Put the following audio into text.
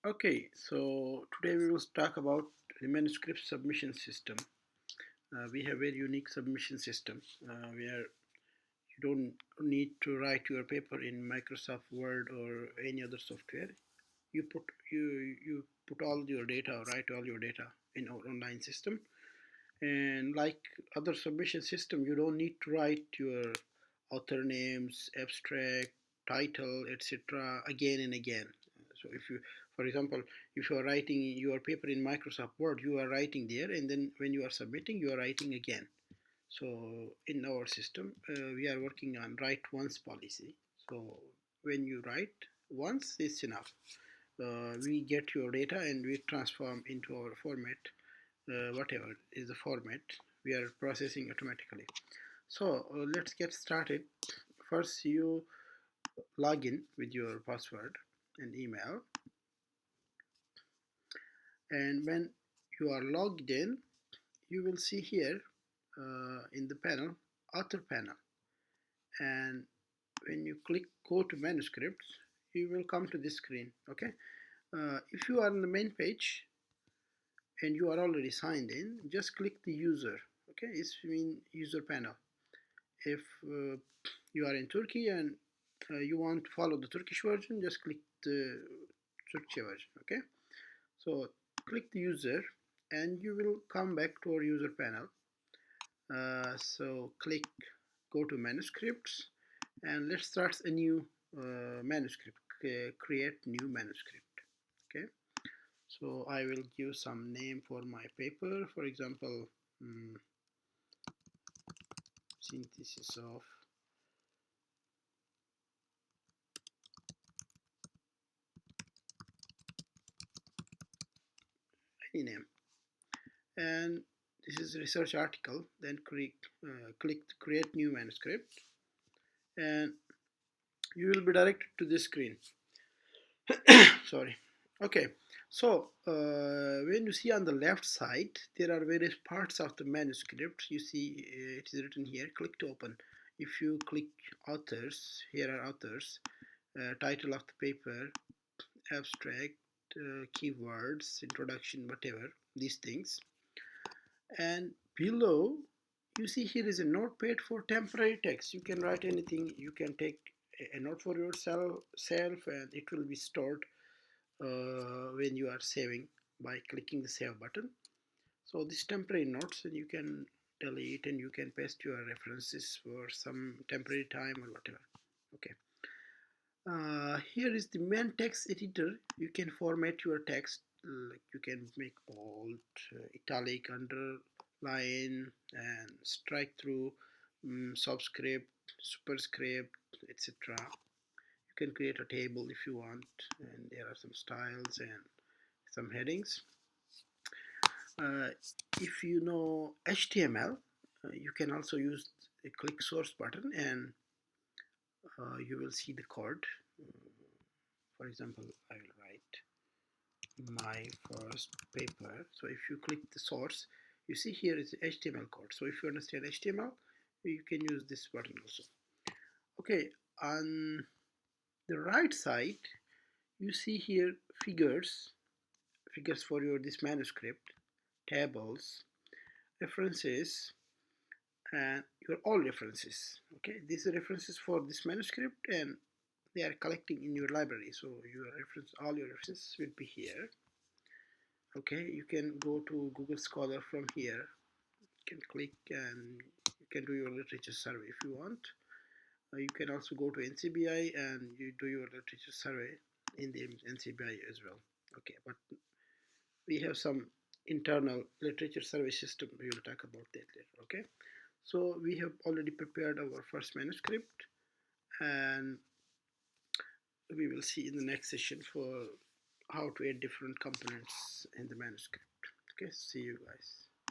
Okay, so today we will talk about the manuscript submission system. We have a very unique submission system where you don't need to write your paper in Microsoft Word or any other software. You put all your data, or write all your data in our online system. And like other submission system, you don't need to write your author names, abstract, title, etc. again and again. So if you, for example, if you are writing your paper in Microsoft Word, you are writing there, and then when you are submitting, you are writing again. So in our system, we are working on write once policy. So when you write once, it's enough. We get your data and we transform into our format, whatever is the format we are processing automatically. So let's get started. First, you log in with your password and email, and when you are logged in, you will see here in the panel, author panel, and when you click go to manuscripts, you will come to this screen. Okay, if you are on the main page and you are already signed in, just click the user. Okay, it's in user panel. If you are in Turkey and you want to follow the Turkish version, just click the Turkish version. Okay, so click the user and you will come back to our user panel. So click go to manuscripts and let's start a new manuscript. Create new manuscript. Okay, so I will give some name for my paper, for example, synthesis of any name, and this is a research article. Then click create new manuscript and you will be directed to this screen. Sorry. Okay, so when you see on the left side there are various parts of the manuscript. You see it is written here, click to open. If you click authors, here are authors, title of the paper, abstract, keywords, introduction, whatever, these things. And below you see here is a notepad for temporary text. You can write anything. You can take a note for yourself and it will be stored when you are saving by clicking the save button. So this temporary notes, and you can delete and you can paste your references for some temporary time or whatever. Okay, here is the main text editor. You can format your text, like you can make bold, italic, underline, and strike through, subscript, superscript, etc. You can create a table if you want, and there are some styles and some headings. If you know HTML, you can also use a click source button and you will see the code. For example, I will write my first paper. So if you click the source, you see here is the HTML code. So if you understand HTML, you can use this button also. Okay, on the right side, you see here figures for your this manuscript, tables, references, and your all references. Okay, these are references for this manuscript and they are collecting in your library, so your reference, all your references will be here. Okay, you can go to Google Scholar from here. You can click and you can do your literature survey if you want. You can also go to NCBI and you do your literature survey in the NCBI as well. Okay, but we have some internal literature survey system. We will talk about that later. Okay, so we have already prepared our first manuscript and we will see in the next session for how to add different components in the manuscript. Okay, see you guys.